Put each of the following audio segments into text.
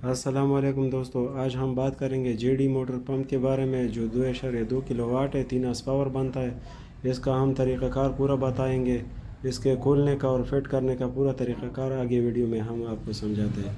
अस्सलाम वालेकुम दोस्तों, आज हम बात करेंगे जेडी मोटर पंप के बारे में जो 2.2 किलोवाट है, 3 हॉर्स पावर बनता है। इसका हम तरीक़ाकार पूरा बताएंगे। इसके खोलने का और फिट करने का पूरा तरीक़ाकार आगे वीडियो में हम आपको समझाते हैं।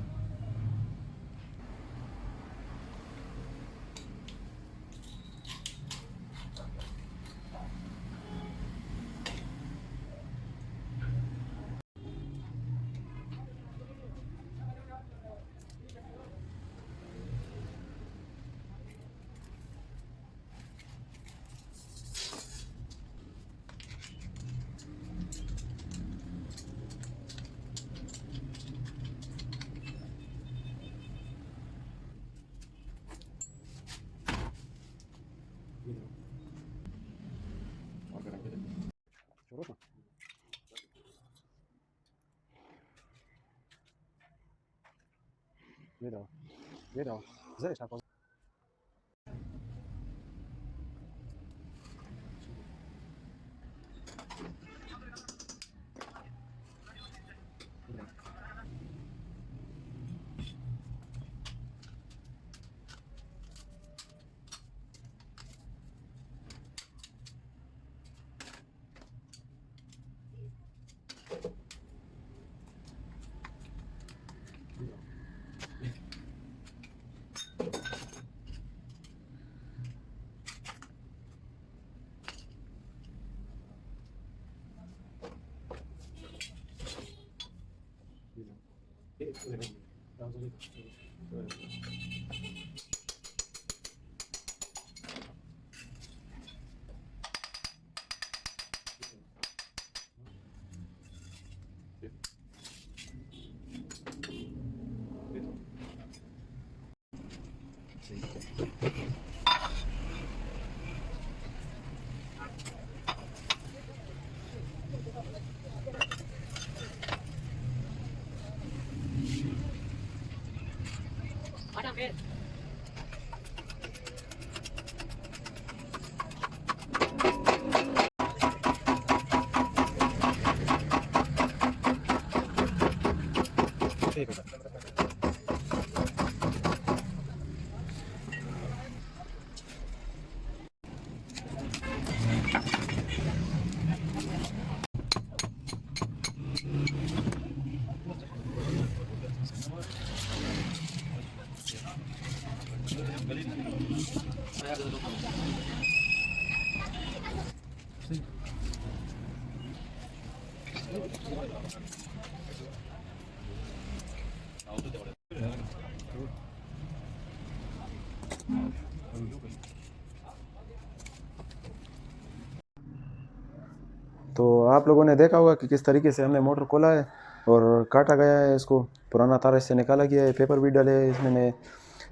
तो आप लोगों ने देखा होगा कि किस तरीके से हमने मोटर खोला है और काटा गया है। इसको पुराना तार इससे निकाला गया है, पेपर भी डाले हैं इसमें।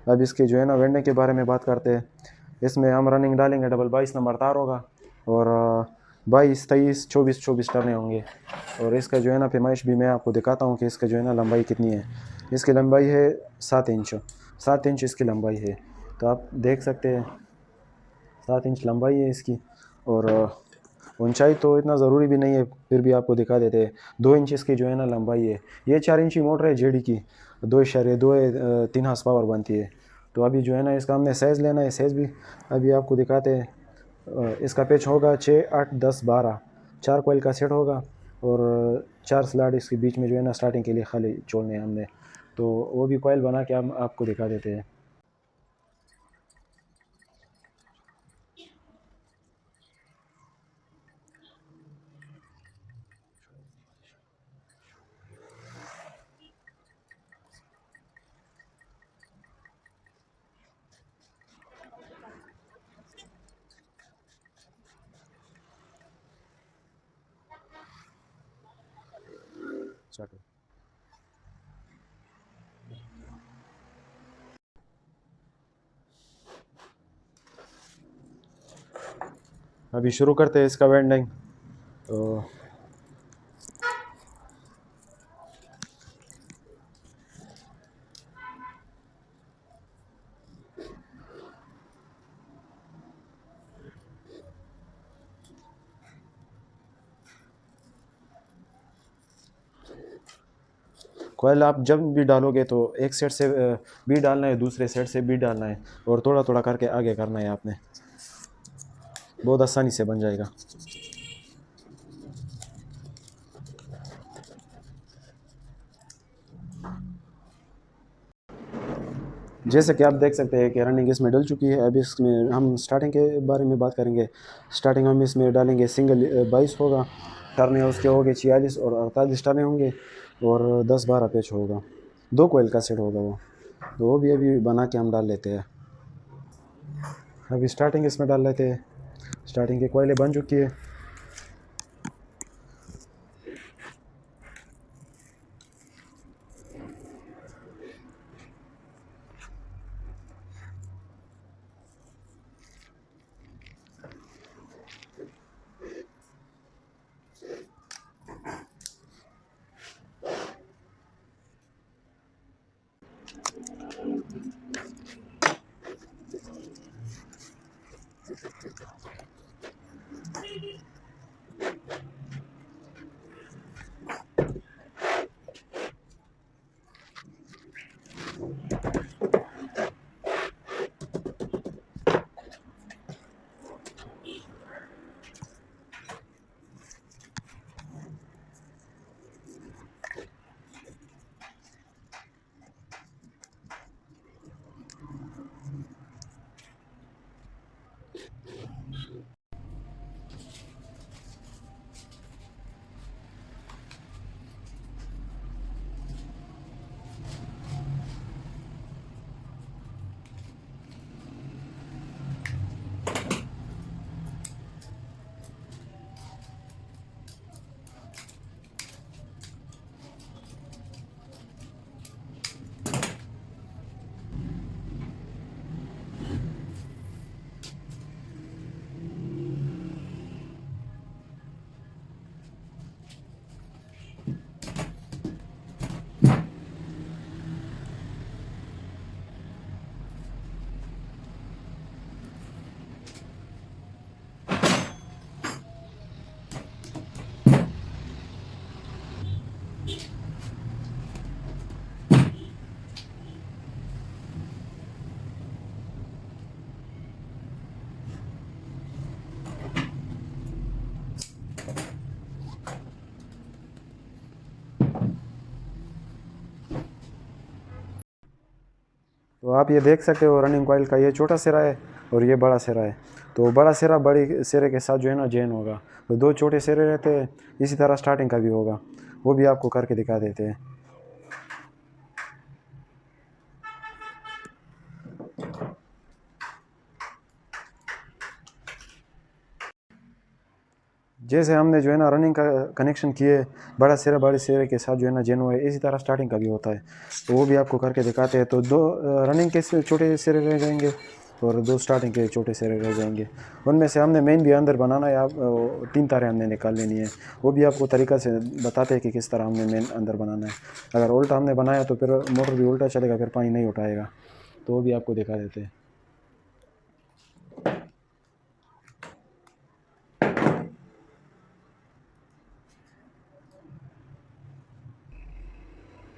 अब इसके जो है ना वेंडे के बारे में बात करते हैं। इसमें हम रनिंग डालेंगे, डबल 22 नंबर तार होगा और 22, 23, 24, 24 टर्ने होंगे। और इसका जो है ना पैमाइश भी मैं आपको दिखाता हूँ कि इसका जो है ना लंबाई कितनी है। इसकी लंबाई है 7 इंच, 7 इंच इसकी लंबाई है। तो आप देख सकते हैं 7 इंच लंबाई है इसकी। और ऊंचाई तो इतना ज़रूरी भी नहीं है, फिर भी आपको दिखा देते हैं। 2 इंच इसकी जो है ना लंबाई है। ये 4 इंची मोटर है जेडी की, 2.2 3 हार्स पावर बनती है। तो अभी जो है ना इसका हमने साइज़ लेना है, साइज़ भी अभी आपको दिखाते हैं। इसका पेच होगा 6, 8, 10, 12, 4 कोयल का सेट होगा और 4 स्लॉट इसके बीच में जो है ना स्टार्टिंग के लिए खाली छोड़ने हैं हमने। तो वो भी कोयल बना के हम आपको दिखा देते हैं। अभी शुरू करते हैं इसका वेल्डिंग। तो कोयल आप जब भी डालोगे तो एक सेट से भी डालना है, दूसरे सेट से भी डालना है, और थोड़ा थोड़ा करके आगे करना है आपने, बहुत आसानी से बन जाएगा। जैसे कि आप देख सकते हैं कि रनिंग इसमें डल चुकी है। अभी इसमें हम स्टार्टिंग के बारे में बात करेंगे। स्टार्टिंग हम इसमें डालेंगे सिंगल 22 होगा टर्न, उसके हो गए 46 और 48 टर्न होंगे, और 10-12 पेच होगा, 2 कोयल का सेट होगा वो, तो वो भी अभी बना के हम डाल लेते हैं। अभी स्टार्टिंग इसमें डाल लेते हैं। स्टार्टिंग की कोयलें बन चुकी है। तो आप ये देख सकते हो रनिंग कॉइल का ये छोटा सिरा है और ये बड़ा सिरा है। तो बड़ा सिरा बड़ी सिरे के साथ जो है ना जॉइन होगा, तो 2 छोटे सिरे रहते हैं। इसी तरह स्टार्टिंग का भी होगा, वो भी आपको करके दिखा देते हैं। जैसे हमने जो है ना रनिंग का कनेक्शन किए, बड़ा सिरा बड़े सिरे के साथ जो है ना जॉइन हुआ है, इसी तरह स्टार्टिंग का भी होता है, तो वो भी आपको करके दिखाते हैं। तो 2 रनिंग के छोटे सिरे रह जाएंगे और 2 स्टार्टिंग के छोटे सिरे रह जाएंगे। उनमें से हमने मेन भी अंदर बनाना है, आप 3 तारें हमने निकाल लेनी है। वो भी आपको तरीका से बताते हैं कि किस तरह हमने मेन अंदर बनाना है। अगर उल्टा हमने बनाया तो फिर मोटर भी उल्टा चलेगा, फिर पानी नहीं उठाएगा, तो वो भी आपको दिखा देते हैं।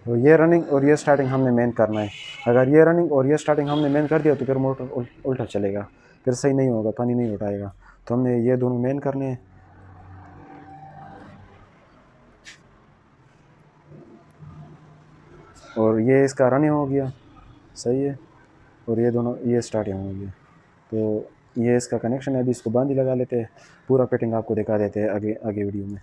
तो ये रनिंग और ये स्टार्टिंग हमने मेन करना है। अगर ये रनिंग और ये स्टार्टिंग हमने मेन कर दिया तो फिर मोटर उल्टा चलेगा, फिर सही नहीं होगा, पानी नहीं उठाएगा। तो हमने ये दोनों मेन करने हैं। और ये इसका रनिंग हो गया, सही है। और ये दोनों ये स्टार्टिंग हो गया। तो ये इसका कनेक्शन है। अभी इसको बांध ही लगा लेते हैं, पूरा फिटिंग आपको दिखा देते हैं आगे आगे वीडियो में।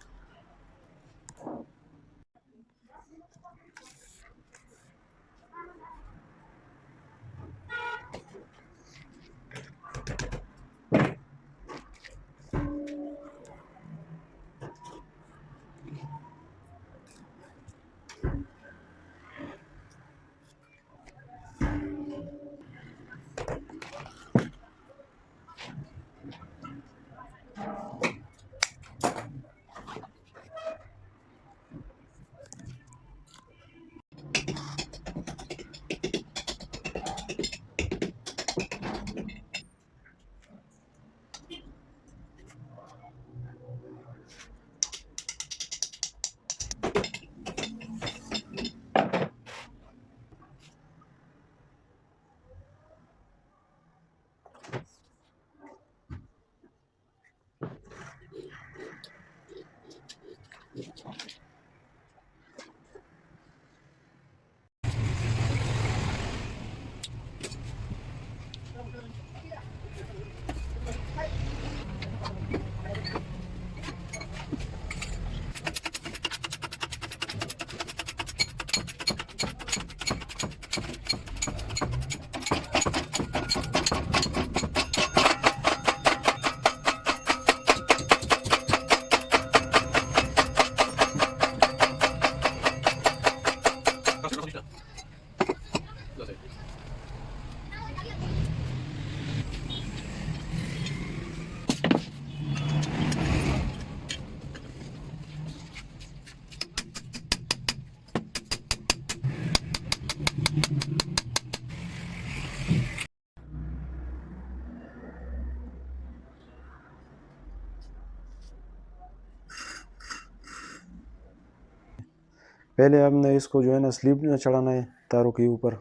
पहले हमने इसको जो है ना स्लीप चढ़ाना है तारों के ऊपर।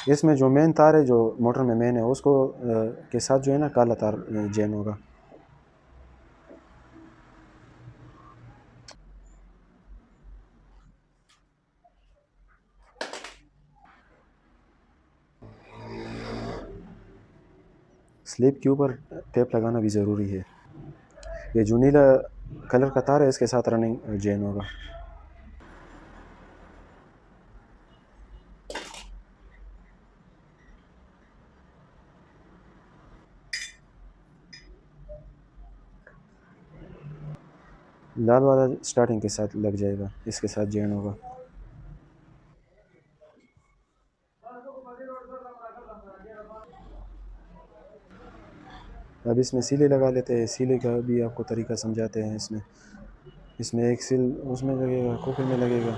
इसमें जो मेन तार है जो मोटर में मेन है उसको के साथ जो है ना काला तार जैन होगा। स्लीप के ऊपर टेप लगाना भी ज़रूरी है। ये जो नीला कलर का तार है इसके साथ रनिंग जैन होगा। लाल वाला स्टार्टिंग के साथ लग जाएगा, इसके साथ जॉइन होगा। अब इसमें सीले लगा लेते हैं। सीले का भी आपको तरीका समझाते हैं। इसमें एक सील उसमें लगेगा, कुकर में लगेगा।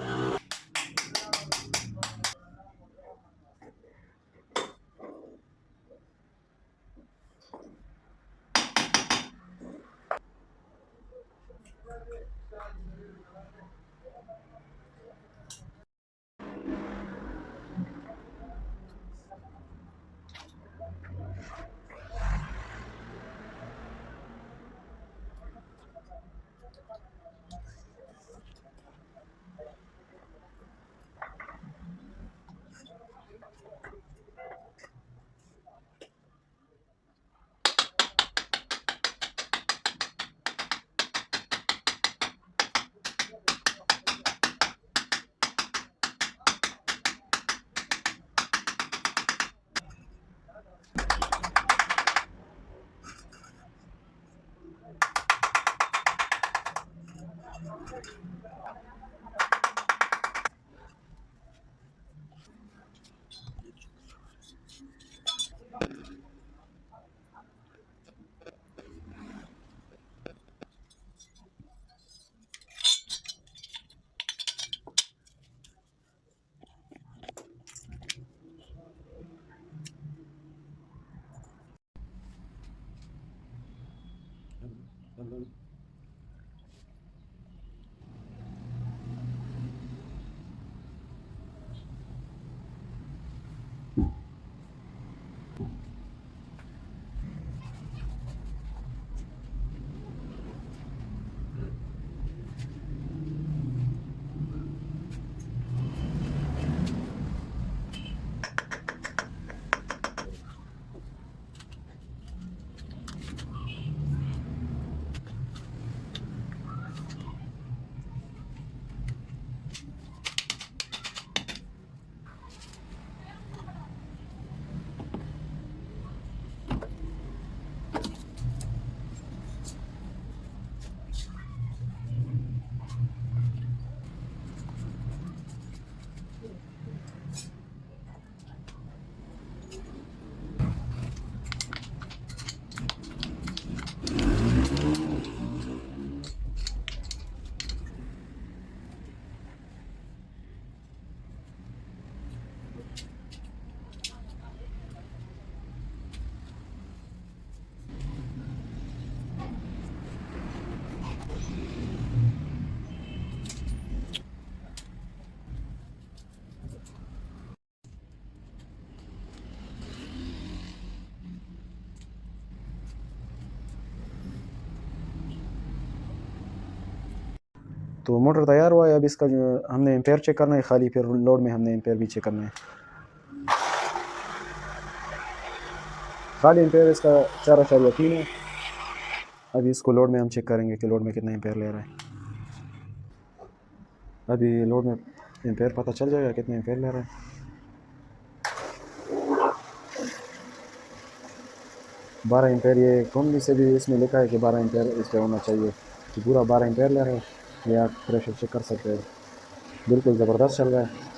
तो मोटर तैयार हुआ है। अब इसका जो हमने एम्पेयर चेक करना है खाली, फिर लोड में हमने एम्पेयर भी चेक करना है। खाली एम्पेयर इसका 4.3 है। अभी इसको लोड में हम चेक करेंगे कि लोड में कितना एम्पेयर ले रहा है। अभी लोड में एम्पेयर पता चल जाएगा कितना एम्पेयर ले रहा है। 12 एम्पेयर, ये कम से भी इसमें लिखा है कि 12 एम्पेयर इस पर होना चाहिए। तो पूरा 12 एम्पेयर ले रहा है। ये आप प्रेशर चेक कर सकते हैं, बिल्कुल ज़बरदस्त चल रहा है।